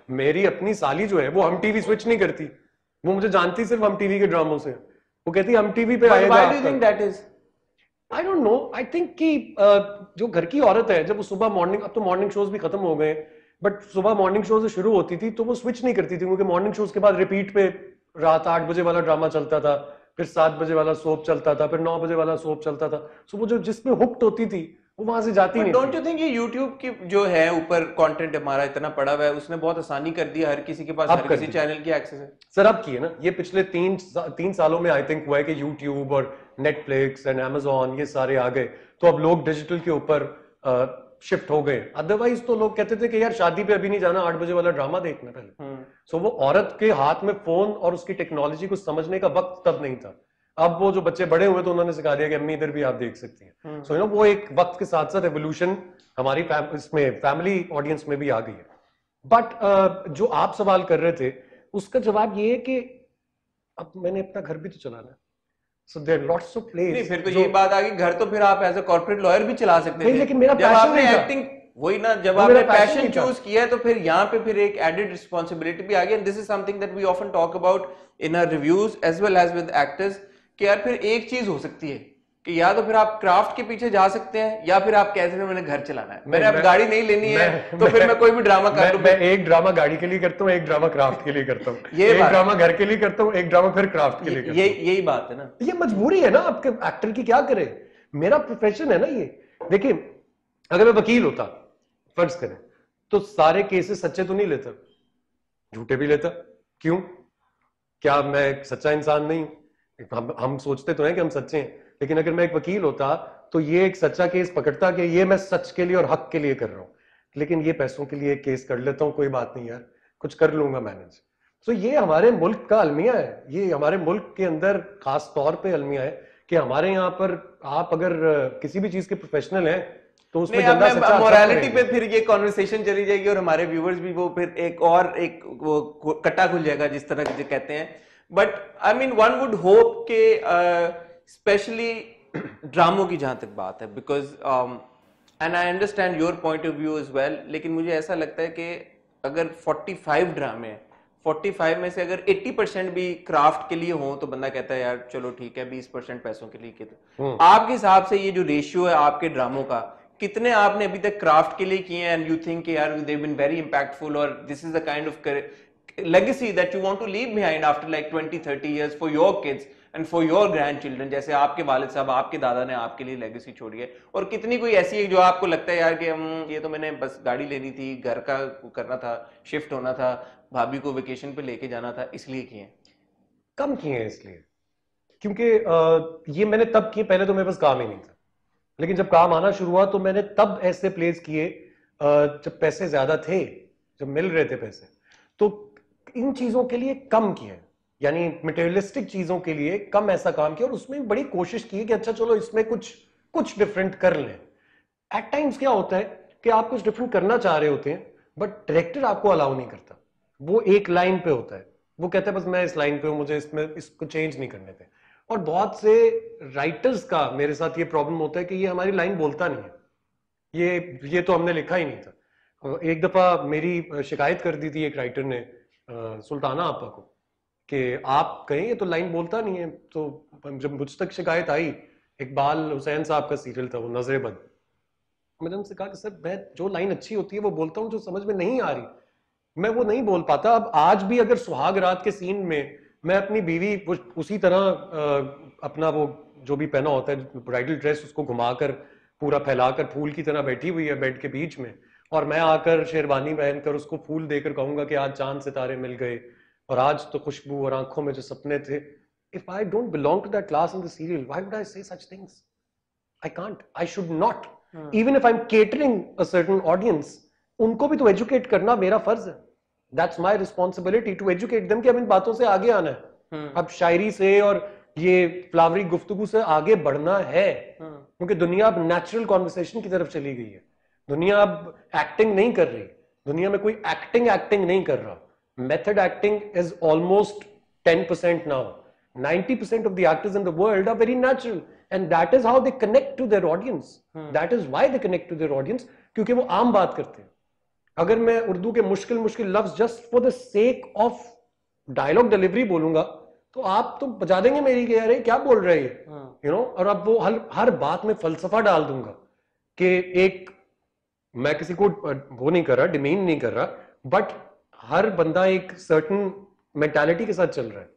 मेरी अपनी साली जो है वो हम टीवी स्विच नहीं करती, वो मुझे जानती सिर्फ हम टीवी के ड्रामों से। वो कहती हम टीवी पे आएगा। Why do you think that is? I don't know, I think कि जो घर की औरत है जब वो सुबह मॉर्निंग, अब तो मॉर्निंग शोज भी खत्म हो गए, बट सुबह मॉर्निंग शो से शुरू होती थी तो वो स्विच नहीं करती थी, क्योंकि मॉर्निंग शोज के बाद रिपीट पे रात 8 बजे वाला ड्रामा चलता था, फिर 7 बजे वाला सोप चलता था, फिर 9 बजे वाला सोप चलता था। सो वो जो जिसमें हुक्ड होती थी वो वहां से जाती नहीं। डोंट यू थिंक ये YouTube की जो है ऊपर कंटेंट हमारा इतना पड़ा हुआ है, उसने बहुत आसानी कर दिया, हर किसी के पास हर किसी चैनल की एक्सेस है। सर अब की है ना, ये पिछले तीन सालों में आई थिंक हुआ है कि YouTube और Netflix एंड Amazon ये सारे आ गए, तो अब लोग डिजिटल के ऊपर शिफ्ट हो गए। अदरवाइज तो लोग कहते थे कि यार शादी पे अभी नहीं जाना, 8 बजे वाला ड्रामा देखना पहले। सो वो औरत के हाथ में फोन और उसकी टेक्नोलॉजी को समझने का वक्त तब नहीं था। अब वो जो बच्चे बड़े हुए तो उन्होंने सिखा दिया कि अम्मी इधर भी आप देख सकती हैं। सो यू नो वो एक वक्त के साथ साथ एवोल्यूशन हमारी इसमें फैमिली ऑडियंस में भी आ गई है। बट जो आप सवाल कर रहे थे उसका जवाब ये है कि अब मैंने अपना घर भी तो चलाना है, so there lots of place. नहीं, फिर तो ये बात आ गई, घर तो फिर आप एज अ कॉर्पोरेट लॉयर भी चला सकते थे। लेकिन मेरा जब आपने पैशन एक्टिंग, वही ना, जब आपने पैशन चूज किया है तो फिर यहाँ पे फिर एक एडेड रिस्पॉन्सिबिलिटी भी आ गई। And this is something that we often talk about in our reviews as well as with actors, कि यार फिर एक चीज हो सकती है कि या तो फिर आप क्राफ्ट के पीछे जा सकते हैं, या फिर आप कहते हैं मैंने घर चलाना है, मैंने अब गाड़ी नहीं लेनी है, तो फिर मैं कोई भी ड्रामा कर लूं। मैं एक ड्रामा गाड़ी के लिए करता हूँ, एक ड्रामा क्राफ्ट के लिए करता हूँ, एक ड्रामा घर के लिए करता हूँ, एक ड्रामा फिर क्राफ्ट के लिए करता हूँ। यही बात है ना, ये मजबूरी है ना आपके एक्टर की, क्या करे, मेरा प्रोफेशन है ना ये। देखिए अगर मैं वकील होता फर्ज करें तो सारे केसेस सच्चे तो नहीं लेता, झूठे भी लेता। क्यों? क्या मैं सच्चा इंसान नहीं? हम सोचते तो हैं कि हम सच्चे हैं, लेकिन अगर मैं एक वकील होता तो ये एक सच्चा केस पकड़ता कि ये मैं सच के लिए और हक के लिए कर रहा हूं, लेकिन ये पैसों के लिए केस कर लेता हूं, कोई बात नहीं यार, कुछ कर लूंगा मैनेज। तो ये हमारे मुल्क का अलमिया है, ये हमारे मुल्क के अंदर खास तौर पे अलमिया है कि हमारे यहाँ पर आप अगर किसी भी चीज के प्रोफेशनल हैं तो उसमें गंदा सच्चा मोरालिटी पे फिर ये कॉन्वर्सेशन चली जाएगी और हमारे व्यूअर्स भी वो फिर एक वो कट्टा खुल जाएगा जिस तरह जो कहते हैं। But I mean one would hope के स्पेशली ड्रामों की जहां तक बात है, because and I understand your point of view as well, लेकिन मुझे ऐसा लगता है कि अगर 45 ड्रामे हैं, 45 में से अगर 80% भी क्राफ्ट के लिए हो तो बंदा कहता है यार चलो ठीक है, 20% पैसों के लिए। तो आपके हिसाब से ये जो रेशियो है आपके ड्रामों का, कितने आपने अभी तक क्राफ्ट के लिए किए हैं एंड यू थिंक यार दे बीन वेरी इंपैक्टफुल, और this is the kind of legacy that you want to leave behind after like 20-30 years for your kids and for your grandchildren, जैसे आपके वालिद साहब, आपके दादा ने आपके लिए लेगेसी छोड़ी है? और कितनी कोई ऐसी है जो आपको लगता है यार कि ये तो मैंने बस गाड़ी लेनी थी, घर का करना था, शिफ्ट होना था, भाभी को वेकेशन पे लेके जाना था, इसलिए किए? कम किए हैं इसलिए, क्योंकि ये मैंने तब किए, पहले तो मेरे पास काम ही नहीं था, लेकिन जब काम आना शुरू हुआ तो मैंने तब ऐसे प्लेस किए जब पैसे ज्यादा थे, जब मिल रहे थे पैसे, तो इन चीजों के लिए कम किया, यानी मटेरियलिस्टिक चीजों के लिए कम ऐसा काम किया, और उसमें बड़ी कोशिश की कि अच्छा चलो इसमें कुछ डिफरेंट कर लें। एट टाइम्स क्या होता है कि आप कुछ डिफरेंट करना चाह रहे होते हैं बट डायरेक्टर आपको अलाउ नहीं करता, वो एक लाइन पे होता है, वो कहता है बस मैं इस लाइन पे हूं, मुझे इसमें इसको चेंज नहीं करने थे। और बहुत से राइटर्स का मेरे साथ ये प्रॉब्लम होता है कि ये हमारी लाइन बोलता नहीं है, ये तो हमने लिखा ही नहीं था। एक दफा मेरी शिकायत कर दी थी एक राइटर ने सुल्ताना आपा को कि आप कहें ये तो लाइन बोलता नहीं है। तो जब मुझ तक शिकायत आई, इकबाल हुसैन साहब का सीरियल था वो नजरे बद, मैंने उनसे कहा कि सर मैं जो लाइन अच्छी होती है वो बोलता हूँ, जो समझ में नहीं आ रही मैं वो नहीं बोल पाता। अब आज भी अगर सुहाग रात के सीन में मैं अपनी बीवी उसी तरह अपना वो जो भी पहना होता है ब्राइडल ड्रेस, उसको घुमाकर पूरा फैलाकर फूल की तरह बैठी हुई है बेड के बीच में, और मैं आकर शेरवानी पहनकर उसको फूल देकर कहूंगा कि आज चांद सितारे मिल गए और आज तो खुशबू और आंखों में जो सपने थे। If I don't belong to that class in the serial, why would I say such things? I can't, I should not, even if I am catering a certain audience, उनको भी तो एजुकेट करना मेरा फर्ज है। That's my responsibility to educate them कि अब इन बातों से आगे आना है, अब शायरी से और ये फ्लावरी गुफ्तगू से आगे बढ़ना है, क्योंकि दुनिया अब नेचुरल कॉन्वर्सेशन की तरफ चली गई है। दुनिया अब एक्टिंग नहीं कर रही, दुनिया में कोई एक्टिंग नहीं कर रहा। Method acting is almost 10% now. 90% of the actors in the world are very natural, and that is how they connect to their audience. That is why they connect to their audience, क्योंकि वो आम बात करते हैं। अगर मैं उर्दू के मुश्किल मुश्किल लफ्ज just for the sake of dialogue delivery बोलूंगा तो आप तो बजा देंगे मेरी कि यार ये क्या बोल रहे हैं, यू नो। और अब वो हर बात में फलसफा डाल दूंगा कि एक, मैं किसी को वो नहीं कर रहा, डिमीन नहीं कर रहा, बट हर बंदा एक सर्टन मेंटालिटी के साथ चल रहा है।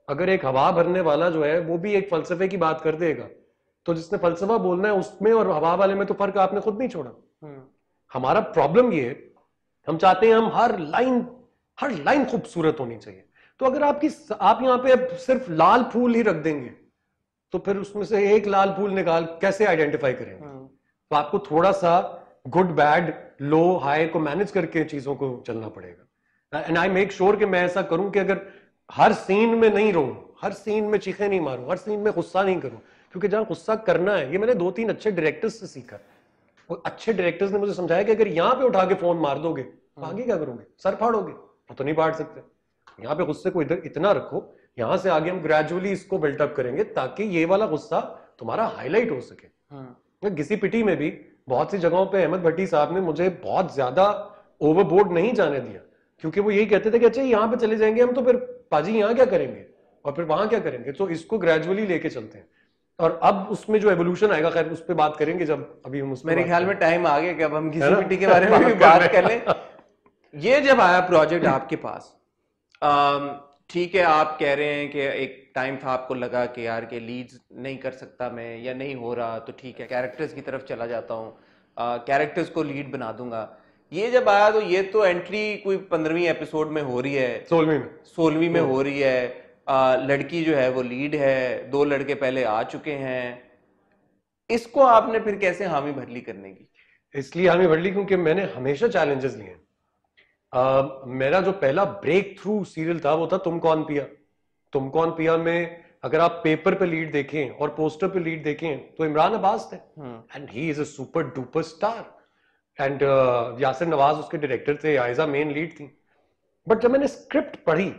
अगर एक हवा भरने वाला जो है वो भी एक फलसफे की बात कर देगा, तो जिसने फलसफा बोलना है उसमें और हवा वाले में तो फर्क आपने खुद नहीं छोड़ा। हमारा प्रॉब्लम ये है, हम चाहते हैं हम हर लाइन खूबसूरत होनी चाहिए। तो अगर आप यहाँ पे अब सिर्फ लाल फूल ही रख देंगे तो फिर उसमें से एक लाल फूल निकाल कैसे आइडेंटिफाई करेंगे? तो आपको थोड़ा सा गुड बैड लो हाई को मैनेज करके चीजों को चलना पड़ेगा। एंड आई मेक श्योर कि मैं ऐसा करूं कि अगर हर सीन में नहीं रहूं, हर सीन में चीखें नहीं मारूं, हर सीन में गुस्सा नहीं करूं, क्योंकि जहां गुस्सा करना है, ये मैंने 2-3 अच्छे डायरेक्टर्स से सीखा। और अच्छे डायरेक्टर्स ने मुझे समझाया कि अगर यहां पे उठा के फोन मार दोगे तो आगे क्या करोगे? सर फाड़ोगे? तो नहीं फाड़ सकते। यहाँ पे गुस्से को इधर इतना रखो, यहां से आगे हम ग्रेजुअली इसको बिल्टअप करेंगे ताकि ये वाला गुस्सा तुम्हारा हाईलाइट हो सके। घिसी पिटी में भी बहुत सी जगहों पे अहमद भट्टी साहब ने मुझे बहुत ज्यादा ओवरबोर्ड नहीं जाने दिया, क्योंकि वो यही कहते थे कि अच्छा यहाँ पे चले जाएंगे हम तो फिर पाजी यहाँ क्या करेंगे और फिर वहां क्या करेंगे। तो इसको ग्रेजुअली लेके चलते हैं और अब उसमें जो एवोल्यूशन आएगा, खैर उस पर बात करेंगे जब अभी हम उस मेरे ख्याल में टाइम आ गया कि अब हम घिसी पिटी के बारे में भी बात कर लें। ये जब आया प्रोजेक्ट आपके पास, ठीक है, आप कह रहे हैं कि एक टाइम था आपको लगा कि यार के लीड्स नहीं कर सकता मैं या नहीं हो रहा, तो ठीक है कैरेक्टर्स की तरफ चला जाता हूँ, कैरेक्टर्स को लीड बना दूंगा। ये जब आया तो ये तो एंट्री कोई 15वीं एपिसोड में हो रही है, 16वीं में हो रही है। लड़की जो है वो लीड है, 2 लड़के पहले आ चुके हैं। इसको आपने फिर कैसे हामी भरली करने की? इसलिए हामी भरली क्योंकि मैंने हमेशा चैलेंजेस लिए हैं। मेरा जो पहला ब्रेक थ्रू सीरियल था वो था तुम कौन पिया। तुम कौन पिया में अगर आप पेपर पे लीड देखें और पोस्टर पे लीड देखें तो इमरान अब्बास थे, and he is a super duper star, and Yasir Nawaz उसके डायरेक्टर थे, आयजा मेन लीड थी। बट जब मैंने स्क्रिप्ट पढ़ी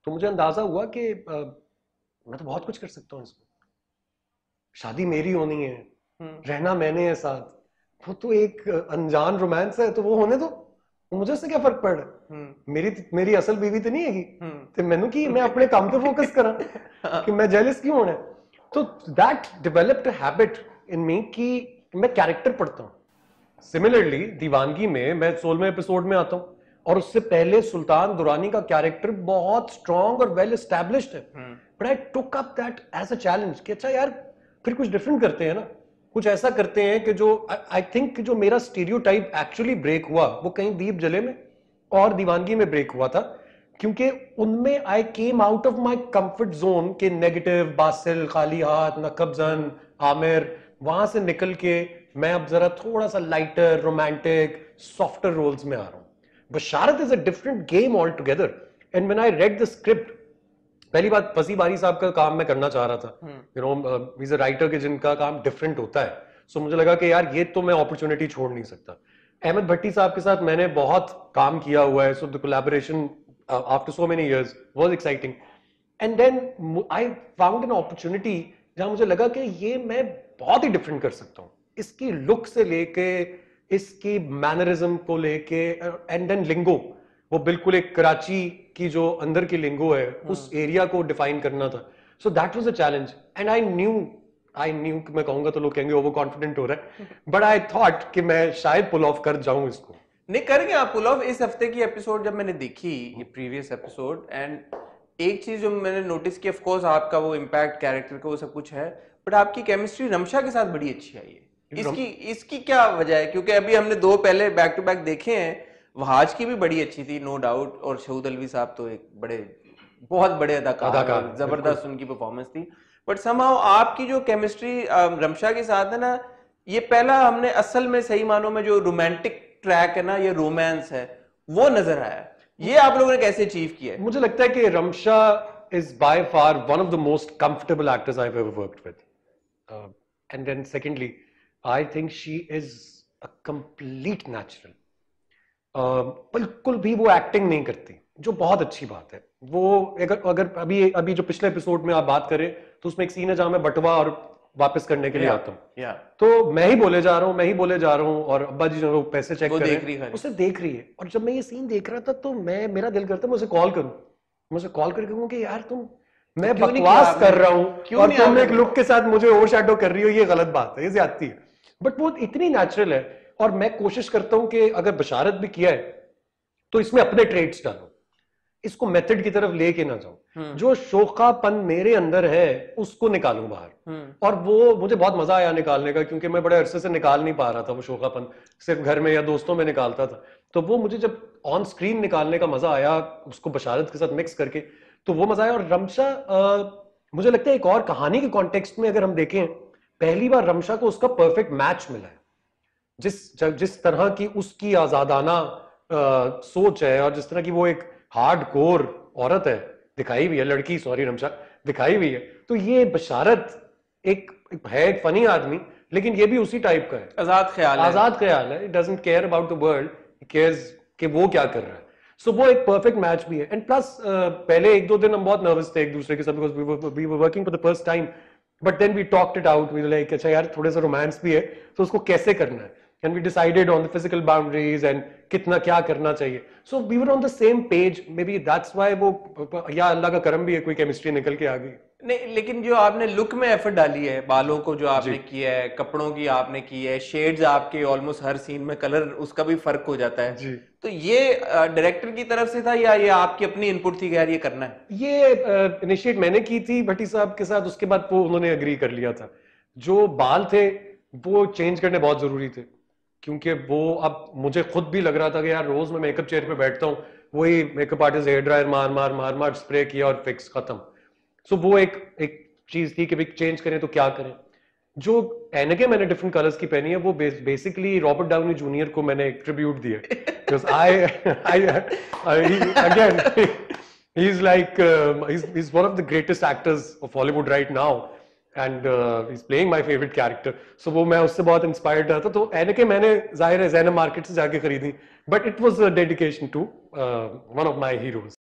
तो मुझे अंदाजा हुआ कि मैं तो बहुत कुछ कर सकता हूँ इसमें। शादी मेरी होनी है, रहना मैंने है साथ, वो तो एक अनजान रोमांस है, तो वो होने दो, मुझे उससे क्या फर्क पड़ रहा है? मेरी असल बीवी तो नहीं है तो मैंने कि मैं अपने काम पे फोकस करा कि मैं जेलस क्यों होना है। तो दैट डेवलप्ड हैबिट इन मी कि मैं कैरेक्टर पढ़ता हूं। सिमिलरली दीवानगी में मैं 16वें एपिसोड में आता हूं और उससे पहले सुल्तान दुरानी का कैरेक्टर बहुत स्ट्रॉन्ग और वेल एस्टैब्लिश्ड है, but I took up that as a challenge कि अच्छा यार फिर कुछ डिफरेंट करते हैं ना, कुछ ऐसा करते हैं कि जो आई थिंक जो मेरा स्टीरियोटाइप एक्चुअली ब्रेक हुआ वो कहीं दीप जले में और दीवानगी में ब्रेक हुआ था, क्योंकि उनमें I came out of my comfort zone के नेगेटिव बासिल, खाली हाथ, नकबजन, आमिर, वहां से निकल के मैं अब जरा थोड़ा सा लाइटर, रोमांटिक, सॉफ्टर रोल्स में आ रहा हूं। Basharat is a different game altogether. And when I read the script, पहली बात फसी बारी साहब का काम मैं करना चाह रहा था, you know, he is a writer के जिनका काम डिफरेंट होता है, सो मुझे लगा कि यार ये तो मैं अपॉर्चुनिटी छोड़ नहीं सकता। अहमद भट्टी साहब के साथ मैंने बहुत काम किया हुआ है, so the collaboration after so many years was exciting. And then I found an opportunity जहां मुझे लगा कि ये मैं बहुत ही डिफरेंट कर सकता हूँ, इसकी लुक से लेके, इसकी मैनरिज्म को लेके, एंड देन लिंगो, वो बिल्कुल एक कराची की जो अंदर की लिंगो है उस एरिया को डिफाइन करना था। So that was a challenge and I knew मैं कहूंगा तो लोग कहेंगे ओवर कॉन्फिडेंट हो रहा है, बट आई थॉट कि मैं शायद पुल ऑफ कर जाऊं इसको। नहीं करेंगे आप पुल ऑफ। इस हफ्ते की एपिसोड जब मैंने देखी, ये प्रीवियस एपिसोड, एंड एक चीज जो मैंने नोटिस की, ऑफ कोर्स आपका वो इम्पैक्ट कैरेक्टर का वो सब कुछ है, बट आपकी केमिस्ट्री रमशा के साथ बड़ी अच्छी आई है। इसकी क्या वजह है? क्योंकि अभी हमने 2 पहले बैक टू बैक देखे हैं, वहाज की भी बड़ी अच्छी थी नो डाउट, और शहूद अलवी साहब तो एक बहुत बड़े अदाकार, जबरदस्त उनकी परफॉर्मेंस थी। बट समहाउ आपकी जो केमिस्ट्री रमशा के साथ है ना, ये पहला हमने असल में सही मानों में जो रोमांटिक ट्रैक है ना, ये रोमांस है, वो नजर आया। ये आप लोगों ने कैसे अचीव किया है? मुझे लगता है कि Ramsha is by far one of the most comfortable actors I have ever worked with, and then secondly I think she is a complete natural. बिल्कुल भी वो एक्टिंग नहीं करती, जो बहुत अच्छी बात है। वो अगर अभी जो पिछले एपिसोड में आप बात करें तो उसमें एक सीन है जहां मैं बटवा और वापस करने के लिए आता हूँ। या तो मैं ही बोले जा रहा हूँ और अब्बा जी जो पैसे चेक कर रहे हैं उसे देख रही है। और जब मैं ये सीन देख रहा था तो मेरा दिल करता मैं उसे कॉल करूं, मैं उसे कॉल करके कहूँ कि यार मैं बकवास कर रहा हूँ और तुम एक लुक के साथ मुझे ओवरशैडो कर रही हो, ये गलत बात है, ये ज्यादती है। बट वो इतनी नेचुरल है और मैं कोशिश करता हूं कि अगर बशारत भी किया है तो इसमें अपने ट्रेड्स डालो, इसको मेथड की तरफ लेके ना जाऊं। जो शोखापन मेरे अंदर है उसको निकालूं बाहर। और वो मुझे बहुत मजा आया निकालने का, क्योंकि मैं बड़े अरसे से निकाल नहीं पा रहा था वो शोखापन, सिर्फ घर में या दोस्तों में निकालता था। तो वो मुझे जब ऑन स्क्रीन निकालने का मजा आया, उसको बशारत के साथ मिक्स करके, तो वो मजा आया। और रमशा मुझे लगता है एक और कहानी के कॉन्टेक्स्ट में अगर हम देखें, पहली बार रमशा को उसका परफेक्ट मैच मिला है। जिस तरह की उसकी आजादाना सोच है और जिस तरह की वो एक हार्ड कोर औरत है दिखाई हुई है, लड़की सॉरी रमशा दिखाई हुई है, तो ये बशारत एक है एक फनी आदमी, लेकिन ये भी उसी टाइप का है, आजाद ख्याल है। It doesn't care about the world, cares कि वो क्या कर रहा है। सो वो एक परफेक्ट मैच भी है। एंड प्लस पहले एक दो दिन हम बहुत नर्वस थे एक दूसरे के साथ, because we were working for the first time, but then we talked it out, we like अच्छा यार थोड़ा सा रोमांस भी है तो उसको कैसे करना है, and we decided on the physical boundaries and कितना क्या करना चाहिए. So we were on the same page. Maybe that's why वो या अल्लाह का करम भी है कोई केमिस्ट्री निकल के आ गई. नहीं, लेकिन जो आपने लुक में एफर्ट डाली है, बालों को जो आपने किया है, कपड़ों की आपने की है, शेड्स आपके ऑलमोस्ट हर सीन में कलर उसका भी फर्क हो जाता है जी. तो ये डायरेक्टर की तरफ से था या ये आपकी अपनी इनपुट थी कि यार ये करना है? ये इनिशिएट मैंने की थी भट्टी साहब के साथ, उसके बाद वो उन्होंने एग्री कर लिया था. जो बाल थे वो चेंज करने बहुत जरूरी थे, क्योंकि वो अब मुझे खुद भी लग रहा था कि यार रोज मैं मेकअप चेयर पे बैठता हूँ, वही मेकअप आर्टिस्ट हेयर ड्रायर मार मार मार मार स्प्रे किया और फिक्स खत्म. सो वो एक चीज थी कि भाई चेंज करें तो क्या करें. जो एनके मैंने डिफरेंट कलर्स की पहनी है वो बेसिकली रॉबर्ट डाउनी जूनियर को मैंने ट्रिब्यूट दिया, because again he is like he is one of the greatest actors of Hollywood right now and he is playing my favourite character. So वो मैं उससे बहुत इंस्पायर्ड था. तो एनके मैंने जाहिर है जैनब मार्केट से जाके खरीदी, but it was a dedication to one of my heroes.